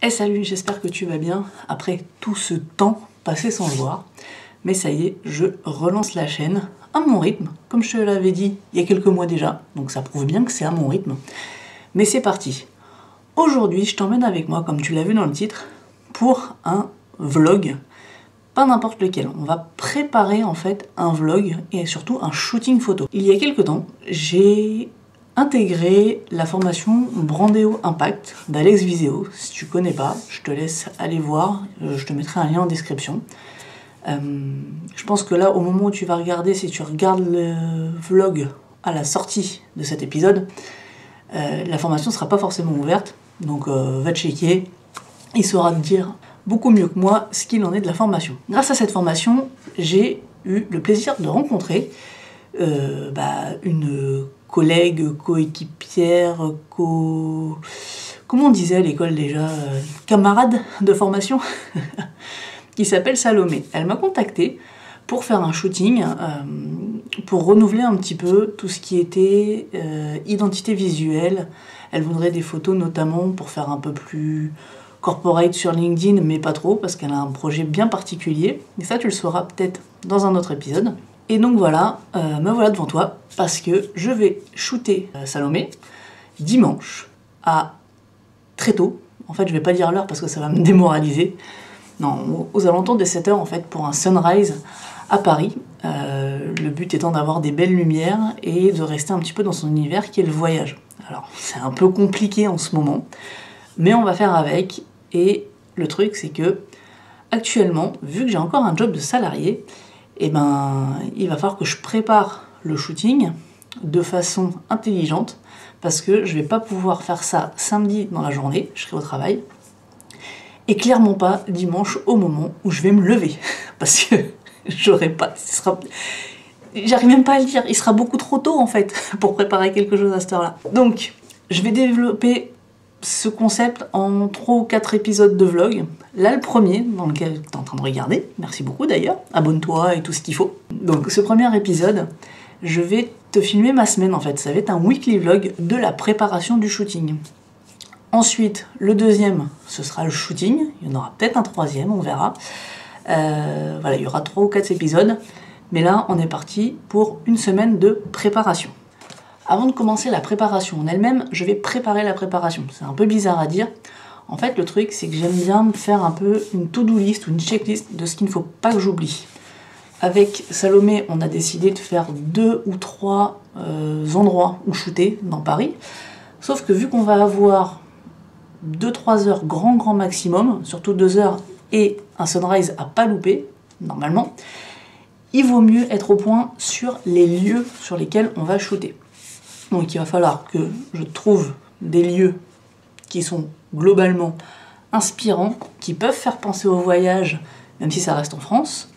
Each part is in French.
Eh salut, j'espère que tu vas bien après tout ce temps passé sans le voir. Mais ça y est, je relance la chaîne à mon rythme, comme je te l'avais dit il y a quelques mois déjà, donc ça prouve bien que c'est à mon rythme. Mais c'est parti. Aujourd'hui, je t'emmène avec moi, comme tu l'as vu dans le titre, pour un vlog, pas n'importe lequel. On va préparer en fait un vlog et surtout un shooting photo. Il y a quelques temps, j'ai intégré la formation Brandéo Impact d'Alex Viseo. Si tu connais pas, je te laisse aller voir, je te mettrai un lien en description. Je pense que là, au moment où tu vas regarder, si tu regardes le vlog à la sortie de cet épisode, la formation ne sera pas forcément ouverte, donc va checker, il saura te dire beaucoup mieux que moi ce qu'il en est de la formation. Grâce à cette formation, j'ai eu le plaisir de rencontrer une collègue, coéquipière, comment on disait à l'école déjà, camarade de formation, qui s'appelle Salomé. Elle m'a contactée pour faire un shooting, pour renouveler un petit peu tout ce qui était identité visuelle. Elle voudrait des photos notamment pour faire un peu plus corporate sur LinkedIn, mais pas trop, parce qu'elle a un projet bien particulier. Et ça, tu le sauras peut-être dans un autre épisode. Et donc voilà, me voilà devant toi, parce que je vais shooter Salomé dimanche à très tôt. En fait, je vais pas dire l'heure parce que ça va me démoraliser. Non, aux alentours des 7h en fait, pour un sunrise à Paris. Le but étant d'avoir des belles lumières et de rester un petit peu dans son univers qui est le voyage. Alors, c'est un peu compliqué en ce moment, mais on va faire avec. Et le truc, c'est que actuellement, vu que j'ai encore un job de salarié, il va falloir que je prépare le shooting de façon intelligente, parce que je vais pas pouvoir faire ça samedi dans la journée, je serai au travail, et clairement pas dimanche au moment où je vais me lever, parce que j'aurai pas, j'arrive même pas à le dire, il sera beaucoup trop tôt en fait pour préparer quelque chose à cette heure-là. Donc je vais développer ce concept en 3 ou 4 épisodes de vlog. Là, le premier, dans lequel tu es en train de regarder, merci beaucoup d'ailleurs, abonne-toi et tout ce qu'il faut. Donc ce premier épisode, je vais te filmer ma semaine en fait, ça va être un weekly vlog de la préparation du shooting. Ensuite, le deuxième, ce sera le shooting, il y en aura peut-être un troisième, on verra. Voilà, il y aura 3 ou 4 épisodes, mais là, on est parti pour une semaine de préparation. Avant de commencer la préparation en elle-même, je vais préparer la préparation. C'est un peu bizarre à dire. En fait, le truc, c'est que j'aime bien me faire un peu une to-do list ou une checklist de ce qu'il ne faut pas que j'oublie. Avec Salomé, on a décidé de faire 2 ou 3 endroits où shooter dans Paris. Sauf que vu qu'on va avoir 2-3 heures grand maximum, surtout 2 heures et un sunrise à pas louper, normalement, il vaut mieux être au point sur les lieux sur lesquels on va shooter. Donc il va falloir que je trouve des lieux qui sont globalement inspirants, qui peuvent faire penser au voyage, même si ça reste en France.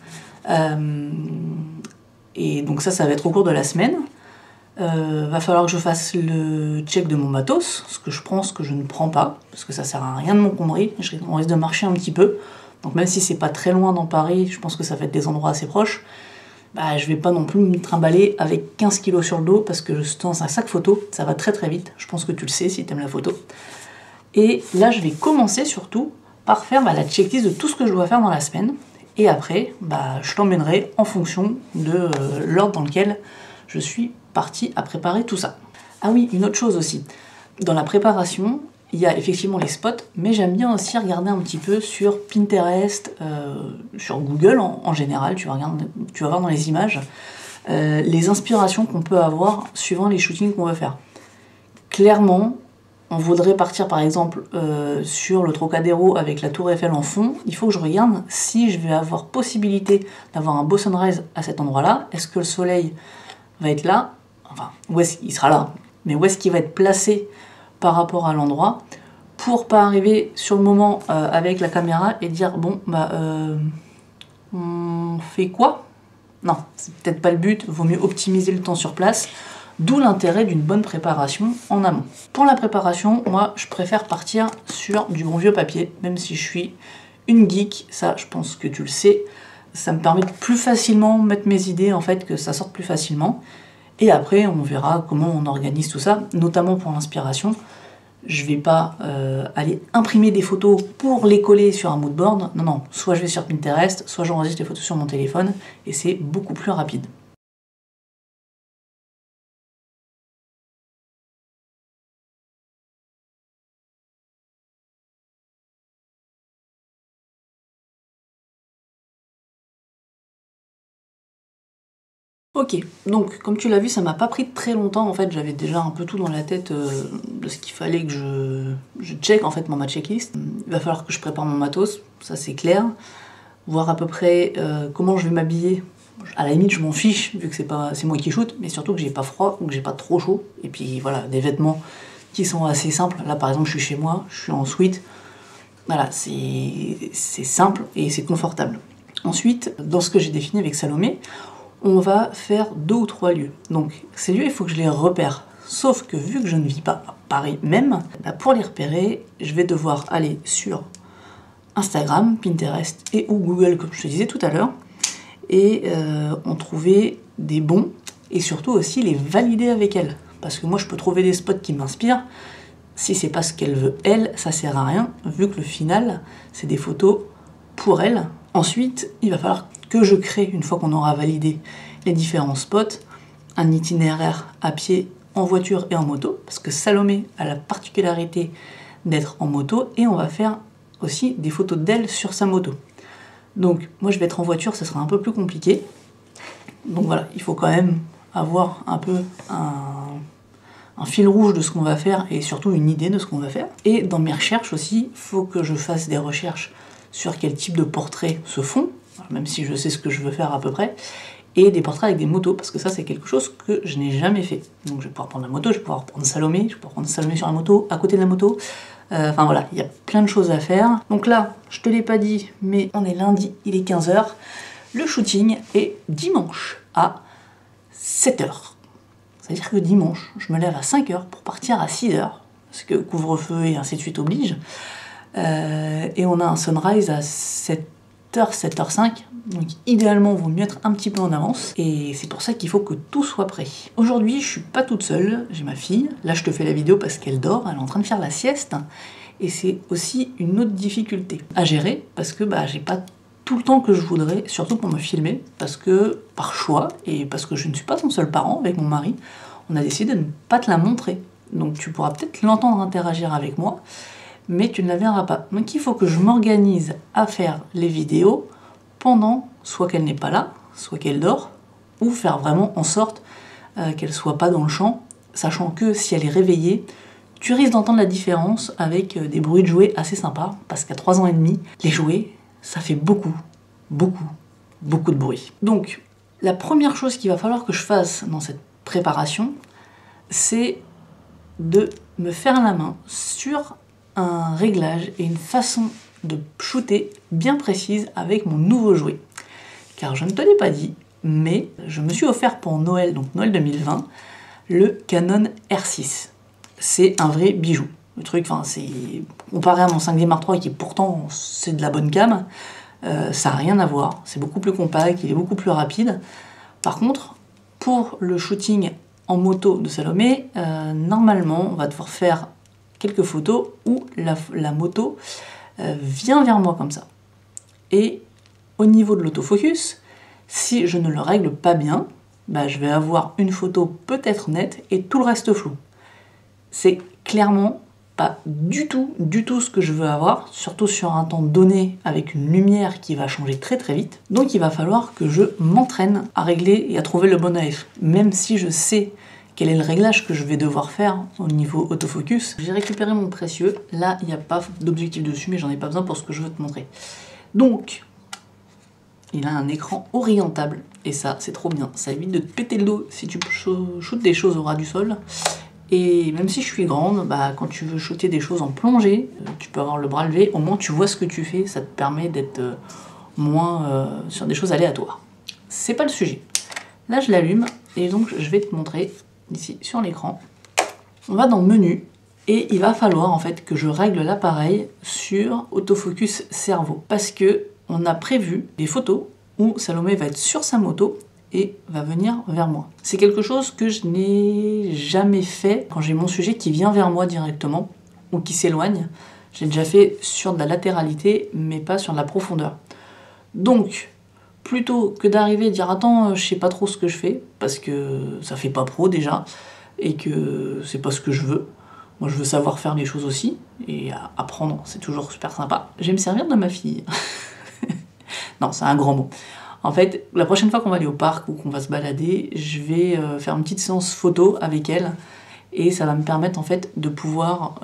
Et donc ça va être au cours de la semaine. Va falloir que je fasse le check de mon matos, ce que je pense que je ne prends pas, parce que ça sert à rien de m'encombrer, on risque de marcher un petit peu. Donc même si c'est pas très loin dans Paris, je pense que ça va être des endroits assez proches. Je vais pas non plus me trimballer avec 15 kilos sur le dos, parce que dans un sac photo, ça va très vite. Je pense que tu le sais si tu aimes la photo. Et là, je vais commencer surtout par faire la checklist de tout ce que je dois faire dans la semaine. Et après, je t'emmènerai en fonction de l'ordre dans lequel je suis partie à préparer tout ça. Ah oui, une autre chose aussi. Dans la préparation, il y a effectivement les spots, mais j'aime bien aussi regarder un petit peu sur Pinterest, sur Google en général, tu vas voir dans les images, les inspirations qu'on peut avoir suivant les shootings qu'on veut faire. Clairement, on voudrait partir par exemple sur le Trocadéro avec la Tour Eiffel en fond, il faut que je regarde si je vais avoir possibilité d'avoir un beau sunrise à cet endroit-là. Est-ce que le soleil va être là? Enfin, où est-ce qu'il sera là? Mais où est-ce qu'il va être placé par rapport à l'endroit, pour pas arriver sur le moment avec la caméra et dire bon on fait quoi? Non, c'est peut-être pas le but, vaut mieux optimiser le temps sur place, d'où l'intérêt d'une bonne préparation en amont. Pour la préparation, moi je préfère partir sur du bon vieux papier, même si je suis une geek, ça je pense que tu le sais, ça me permet de plus facilement mettre mes idées en fait, que ça sorte plus facilement. Et après, on verra comment on organise tout ça, notamment pour l'inspiration. Je vais pas aller imprimer des photos pour les coller sur un mood board. Non, non, soit je vais sur Pinterest, soit j'enregistre les photos sur mon téléphone, et c'est beaucoup plus rapide. Ok, donc comme tu l'as vu, ça m'a pas pris très longtemps en fait, j'avais déjà un peu tout dans la tête de ce qu'il fallait que je check en fait ma checklist. Il va falloir que je prépare mon matos, ça c'est clair, voir à peu près comment je vais m'habiller. À la limite je m'en fiche vu que c'est moi qui shoot, mais surtout que j'ai pas froid ou que j'ai pas trop chaud. Et puis voilà, des vêtements qui sont assez simples. Là par exemple je suis chez moi, je suis en sweat. Voilà, c'est simple et c'est confortable. Ensuite, dans ce que j'ai défini avec Salomé, on va faire 2 ou 3 lieux. Donc ces lieux, il faut que je les repère. Sauf que vu que je ne vis pas à Paris même, bah pour les repérer, je vais devoir aller sur Instagram, Pinterest et ou Google, comme je te disais tout à l'heure, et en trouver des bons, et surtout aussi les valider avec elle. Parce que moi, je peux trouver des spots qui m'inspirent. Si c'est pas ce qu'elle veut, elle, ça sert à rien, vu que le final, c'est des photos pour elle. Ensuite, il va falloir que je crée, une fois qu'on aura validé les différents spots, un itinéraire à pied, en voiture et en moto, parce que Salomé a la particularité d'être en moto, et on va faire aussi des photos d'elle sur sa moto. Donc moi je vais être en voiture, ça sera un peu plus compliqué. Donc voilà, il faut quand même avoir un peu un fil rouge de ce qu'on va faire, et surtout une idée de ce qu'on va faire. Et dans mes recherches aussi, il faut que je fasse des recherches sur quel type de portraits se font, même si je sais ce que je veux faire à peu près, et des portraits avec des motos, parce que ça c'est quelque chose que je n'ai jamais fait. Donc je vais pouvoir prendre la moto, je vais pouvoir prendre Salomé, je vais pouvoir prendre Salomé sur la moto, à côté de la moto, enfin voilà, il y a plein de choses à faire. Donc là, je te l'ai pas dit, mais on est lundi, il est 15 h, le shooting est dimanche à 7 h. C'est-à-dire que dimanche, je me lève à 5 h pour partir à 6 h, parce que couvre-feu et ainsi de suite oblige. Et on a un sunrise à 7 h, 7 h 05, donc idéalement, il vaut mieux être un petit peu en avance, et c'est pour ça qu'il faut que tout soit prêt. Aujourd'hui, je suis pas toute seule, j'ai ma fille. Là, je te fais la vidéo parce qu'elle dort, elle est en train de faire la sieste, et c'est aussi une autre difficulté à gérer, parce que bah, j'ai pas tout le temps que je voudrais, surtout pour me filmer, parce que par choix, et parce que je ne suis pas son seul parent avec mon mari, on a décidé de ne pas te la montrer. Donc tu pourras peut-être l'entendre interagir avec moi, mais tu ne la verras pas. Donc il faut que je m'organise à faire les vidéos pendant, soit qu'elle n'est pas là, soit qu'elle dort, ou faire vraiment en sorte qu'elle soit pas dans le champ, sachant que si elle est réveillée, tu risques d'entendre la différence avec des bruits de jouets assez sympas, parce qu'à 3 ans et demi, les jouets, ça fait beaucoup de bruit. Donc, la première chose qu'il va falloir que je fasse dans cette préparation, c'est de me faire la main sur un réglage et une façon de shooter bien précise avec mon nouveau jouet. Car je ne te l'ai pas dit, mais je me suis offert pour Noël, donc Noël 2020, le Canon R6. C'est un vrai bijou. Le truc, enfin, c'est comparé à mon 5D Mark III qui pourtant c'est de la bonne cam, ça n'a rien à voir. C'est beaucoup plus compact, il est beaucoup plus rapide. Par contre, pour le shooting en moto de Salomé, normalement, on va devoir faire quelques photos où la moto vient vers moi comme ça. Et au niveau de l'autofocus, si je ne le règle pas bien, bah, je vais avoir une photo peut-être nette et tout le reste flou. C'est clairement pas du tout ce que je veux avoir, surtout sur un temps donné avec une lumière qui va changer très très vite. Donc il va falloir que je m'entraîne à régler et à trouver le bon AF. Même si je sais quel est le réglage que je vais devoir faire au niveau autofocus. J'ai récupéré mon précieux. Là, il n'y a pas d'objectif dessus, mais j'en ai pas besoin pour ce que je veux te montrer. Donc, il a un écran orientable. Et ça, c'est trop bien. Ça évite de te péter le dos si tu shootes des choses au ras du sol. Et même si je suis grande, bah, quand tu veux shooter des choses en plongée, tu peux avoir le bras levé. Au moins, tu vois ce que tu fais. Ça te permet d'être moins sur des choses aléatoires. C'est pas le sujet. Là, je l'allume. Et donc, je vais te montrer ici sur l'écran. On va dans menu et il va falloir en fait que je règle l'appareil sur autofocus cerveau parce que on a prévu des photos où Salomé va être sur sa moto et va venir vers moi. C'est quelque chose que je n'ai jamais fait quand j'ai mon sujet qui vient vers moi directement ou qui s'éloigne. J'ai déjà fait sur de la latéralité, mais pas sur de la profondeur. Donc, plutôt que d'arriver et dire attends, je sais pas trop ce que je fais, parce que ça fait pas pro déjà, et que c'est pas ce que je veux. Moi je veux savoir faire les choses aussi, et apprendre c'est toujours super sympa. Je vais me servir de ma fille. Non, c'est un grand mot. En fait, la prochaine fois qu'on va aller au parc ou qu'on va se balader, je vais faire une petite séance photo avec elle, et ça va me permettre en fait de pouvoir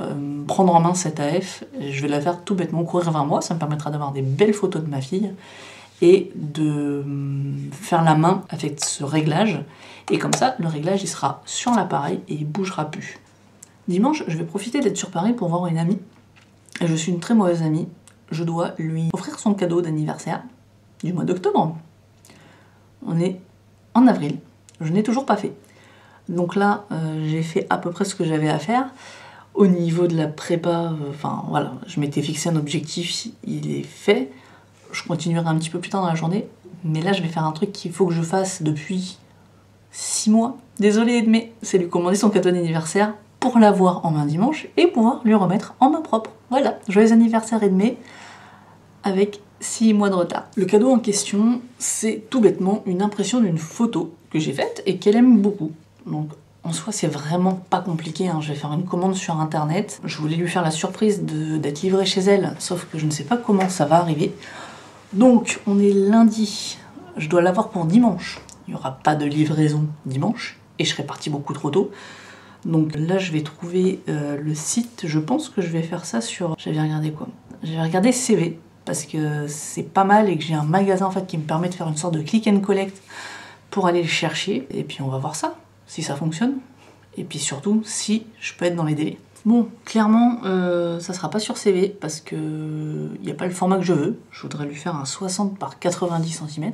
prendre en main cette AF. Je vais la faire tout bêtement courir vers moi, ça me permettra d'avoir des belles photos de ma fille, et de faire la main avec ce réglage, et comme ça le réglage il sera sur l'appareil et il bougera plus. Dimanche je vais profiter d'être sur Paris pour voir une amie, et je suis une très mauvaise amie, je dois lui offrir son cadeau d'anniversaire du mois d'octobre. On est en avril, je n'ai toujours pas fait. Donc là j'ai fait à peu près ce que j'avais à faire. Au niveau de la prépa, enfin voilà, je m'étais fixé un objectif, il est fait. Je continuerai un petit peu plus tard dans la journée, mais là je vais faire un truc qu'il faut que je fasse depuis 6 mois. Désolée Edmé, c'est lui commander son cadeau d'anniversaire pour l'avoir en main dimanche et pouvoir lui remettre en main propre. Voilà, joyeux anniversaire Edmé, avec 6 mois de retard. Le cadeau en question, c'est tout bêtement une impression d'une photo que j'ai faite et qu'elle aime beaucoup. Donc en soi c'est vraiment pas compliqué, hein. Je vais faire une commande sur internet. Je voulais lui faire la surprise d'être livré chez elle, sauf que je ne sais pas comment ça va arriver. Donc on est lundi, je dois l'avoir pour dimanche. Il n'y aura pas de livraison dimanche et je serai partie beaucoup trop tôt. Donc là je vais trouver le site, je pense que je vais faire ça sur... J'avais regardé quoi? J'avais regardé CV parce que c'est pas mal et que j'ai un magasin en fait qui me permet de faire une sorte de click and collect pour aller le chercher. Et puis on va voir ça, si ça fonctionne. Et puis surtout si je peux être dans les délais. Bon, clairement, ça sera pas sur CV parce que il n'y a pas le format que je veux. Je voudrais lui faire un 60 par 90 cm.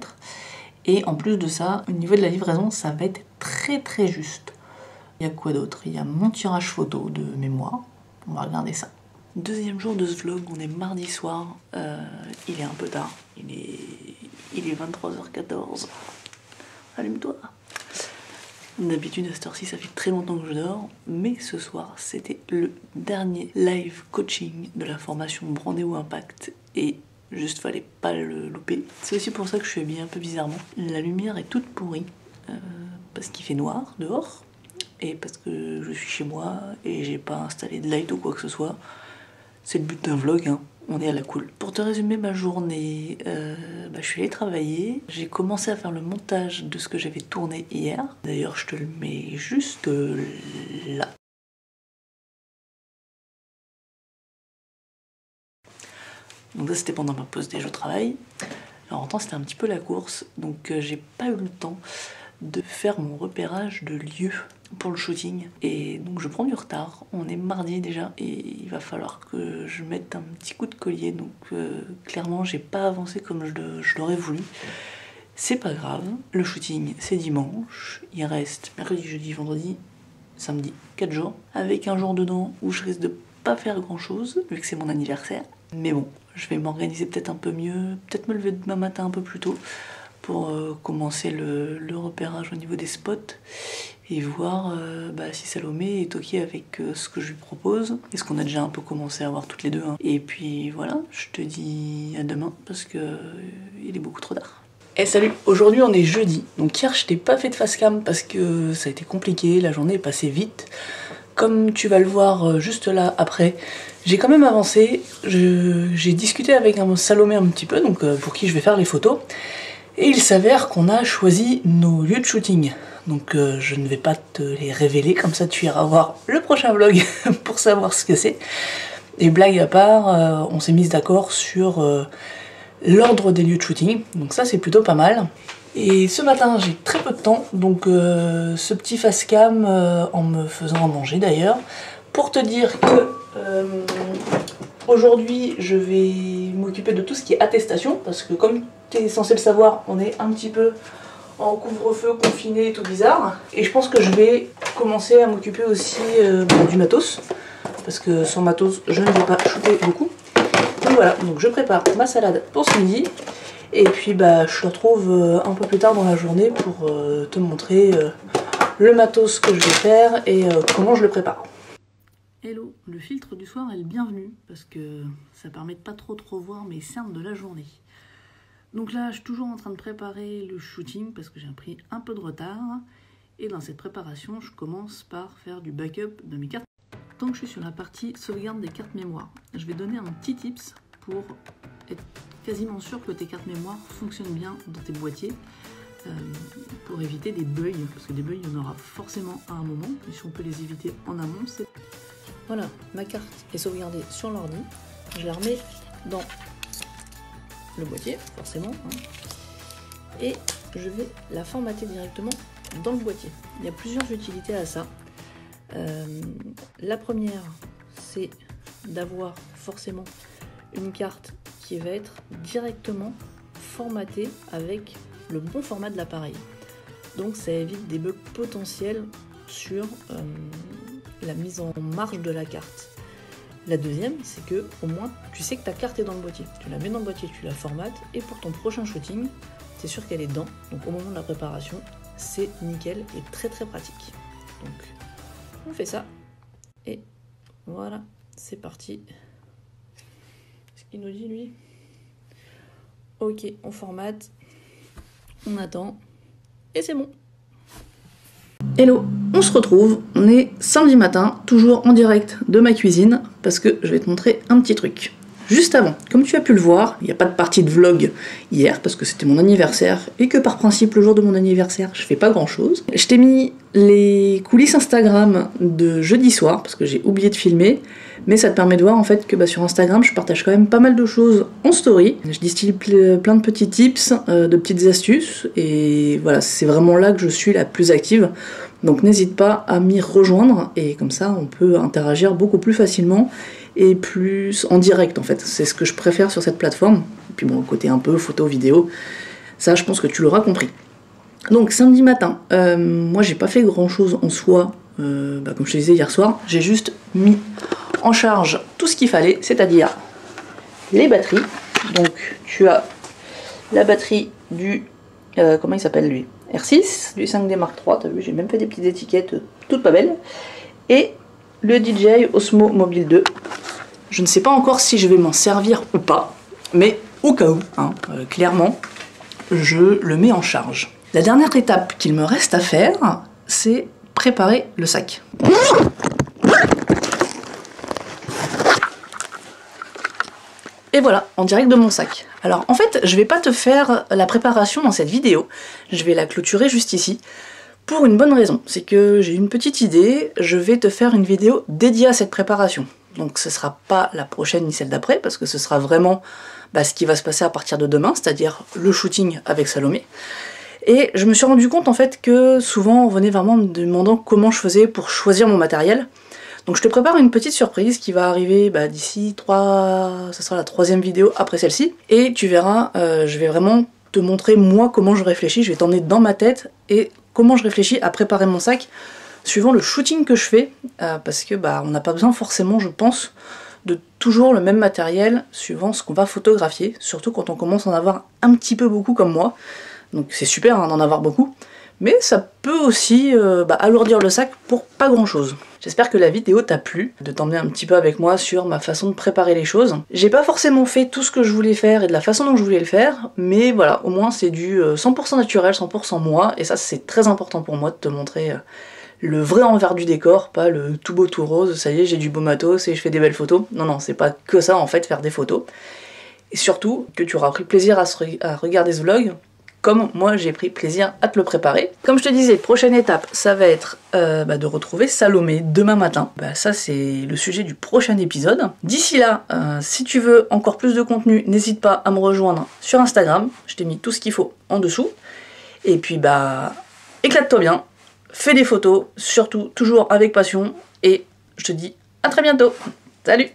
Et en plus de ça, au niveau de la livraison, ça va être très juste. Il y a quoi d'autre? Il y a mon tirage photo de mémoire. On va regarder ça. Deuxième jour de ce vlog, on est mardi soir. Il est un peu tard. Il est 23h14. Allume-toi. D'habitude à cette heure-ci ça fait très longtemps que je dors, mais ce soir c'était le dernier live coaching de la formation Brandéo Impact et juste fallait pas le louper. C'est aussi pour ça que je suis habillée un peu bizarrement. La lumière est toute pourrie parce qu'il fait noir dehors et parce que je suis chez moi et j'ai pas installé de light ou quoi que ce soit. C'est le but d'un vlog, hein. On est à la cool. Pour te résumer ma journée, je suis allée travailler. J'ai commencé à faire le montage de ce que j'avais tourné hier. D'ailleurs, je te le mets juste là. Donc ça, c'était pendant ma pause déj au travail. Alors en temps, c'était un petit peu la course. Donc j'ai pas eu le temps de faire mon repérage de lieu pour le shooting et donc je prends du retard. On est mardi déjà et il va falloir que je mette un petit coup de collier, donc clairement j'ai pas avancé comme je l'aurais voulu. C'est pas grave, le shooting c'est dimanche, il reste mercredi, jeudi, vendredi, samedi, 4 jours, avec un jour dedans où je risque de pas faire grand chose vu que c'est mon anniversaire, mais bon, je vais m'organiser peut-être un peu mieux, peut-être me lever demain matin un peu plus tôt pour commencer le repérage au niveau des spots et voir si Salomé est ok avec ce que je lui propose. Et ce qu'on a déjà un peu commencé à voir toutes les deux. Hein. Et puis voilà, je te dis à demain parce que il est beaucoup trop tard. Et salut, aujourd'hui on est jeudi. Donc hier je t'ai pas fait de face cam parce que ça a été compliqué, la journée est passée vite. Comme tu vas le voir juste là après, j'ai quand même avancé. J'ai discuté avec un Salomé un petit peu, donc pour qui je vais faire les photos. Et il s'avère qu'on a choisi nos lieux de shooting. Donc je ne vais pas te les révéler, comme ça tu iras voir le prochain vlog pour savoir ce que c'est. Et blague à part, on s'est mis d'accord sur l'ordre des lieux de shooting. Donc ça c'est plutôt pas mal. Et ce matin j'ai très peu de temps, donc ce petit face cam en me faisant à manger d'ailleurs, pour te dire que aujourd'hui je vais m'occuper de tout ce qui est attestation, parce que comme tu es censé le savoir, on est un petit peu en couvre-feu, confiné, tout bizarre. Et je pense que je vais commencer à m'occuper aussi du matos, parce que sans matos je ne vais pas shooter beaucoup. Donc voilà, donc je prépare ma salade pour ce midi. Et puis je te retrouve un peu plus tard dans la journée pour te montrer le matos que je vais faire et comment je le prépare. Hello, le filtre du soir est le bienvenu parce que ça permet de pas trop voir mes cernes de la journée. Donc là, je suis toujours en train de préparer le shooting parce que j'ai pris un peu de retard. Et dans cette préparation, je commence par faire du backup de mes cartes. Tant que je suis sur la partie sauvegarde des cartes mémoire, je vais donner un petit tips pour être quasiment sûr que tes cartes mémoire fonctionnent bien dans tes boîtiers. Pour éviter des bugs, parce que des bugs il y en aura forcément à un moment, et si on peut les éviter en amont, c'est... Voilà, ma carte est sauvegardée sur l'ordi, je la remets dans le boîtier, forcément, hein, et je vais la formater directement dans le boîtier. Il y a plusieurs utilités à ça. La première, c'est d'avoir forcément une carte qui va être directement formatée avec le bon format de l'appareil. Donc ça évite des bugs potentiels sur la mise en marche de la carte. La deuxième, c'est que au moins tu sais que ta carte est dans le boîtier. Tu la mets dans le boîtier, tu la formates, et pour ton prochain shooting, c'est sûr qu'elle est dedans. Donc au moment de la préparation, c'est nickel et très pratique. Donc on fait ça, et voilà, c'est parti. Qu'est-ce qu'il nous dit lui? Ok, on formate. On attend, et c'est bon. Hello, on se retrouve, on est samedi matin, toujours en direct de ma cuisine, parce que je vais te montrer un petit truc. Juste avant, comme tu as pu le voir, il n'y a pas de partie de vlog hier, parce que c'était mon anniversaire, et que par principe, le jour de mon anniversaire, je fais pas grand chose. Je t'ai mis les coulisses Instagram de jeudi soir, parce que j'ai oublié de filmer, mais ça te permet de voir en fait que sur Instagram, je partage quand même pas mal de choses en story. Je distille plein de petits tips, de petites astuces, et voilà, c'est vraiment là que je suis la plus active. Donc n'hésite pas à m'y rejoindre, et comme ça, on peut interagir beaucoup plus facilement, et plus en direct en fait. C'est ce que je préfère sur cette plateforme. Et puis bon, le côté un peu photo, vidéo, ça je pense que tu l'auras compris. Donc samedi matin, moi j'ai pas fait grand chose en soi, comme je te disais hier soir, j'ai juste mis en charge tout ce qu'il fallait, c'est-à-dire les batteries. Donc tu as la batterie du, comment il s'appelle lui, R6, du 5D Mark III, t'as vu, j'ai même fait des petites étiquettes toutes pas belles, et le DJI Osmo Mobile 2. Je ne sais pas encore si je vais m'en servir ou pas, mais au cas où, hein, clairement, je le mets en charge. La dernière étape qu'il me reste à faire, c'est préparer le sac. Et voilà, en direct de mon sac. Alors en fait, je vais pas te faire la préparation dans cette vidéo, je vais la clôturer juste ici, pour une bonne raison, c'est que j'ai une petite idée, je vais te faire une vidéo dédiée à cette préparation. Donc ce sera pas la prochaine ni celle d'après, parce que ce sera vraiment ce qui va se passer à partir de demain, c'est-à-dire le shooting avec Salomé. Et je me suis rendu compte en fait que souvent on venait vraiment me demandant comment je faisais pour choisir mon matériel. Donc je te prépare une petite surprise qui va arriver d'ici ça sera la 3e vidéo après celle-ci. Et tu verras, je vais vraiment te montrer moi comment je réfléchis, je vais t'emmener dans ma tête et comment je réfléchis à préparer mon sac suivant le shooting que je fais, parce que on n'a pas besoin forcément, je pense, de toujours le même matériel suivant ce qu'on va photographier, surtout quand on commence à en avoir un petit peu beaucoup comme moi. Donc c'est super d'en avoir beaucoup, mais ça peut aussi alourdir le sac pour pas grand chose. J'espère que la vidéo t'a plu, de t'emmener un petit peu avec moi sur ma façon de préparer les choses. J'ai pas forcément fait tout ce que je voulais faire et de la façon dont je voulais le faire, mais voilà, au moins c'est du 100% naturel, 100% moi, et ça c'est très important pour moi de te montrer le vrai envers du décor, pas le tout beau tout rose, ça y est j'ai du beau matos et je fais des belles photos. Non, non, c'est pas que ça en fait, faire des photos. Et surtout que tu auras pris plaisir à regarder ce vlog, comme moi j'ai pris plaisir à te le préparer. Comme je te disais, prochaine étape, ça va être de retrouver Salomé demain matin. Ça c'est le sujet du prochain épisode. D'ici là, si tu veux encore plus de contenu, n'hésite pas à me rejoindre sur Instagram. Je t'ai mis tout ce qu'il faut en dessous. Et puis éclate-toi bien, fais des photos, surtout toujours avec passion. Et je te dis à très bientôt. Salut!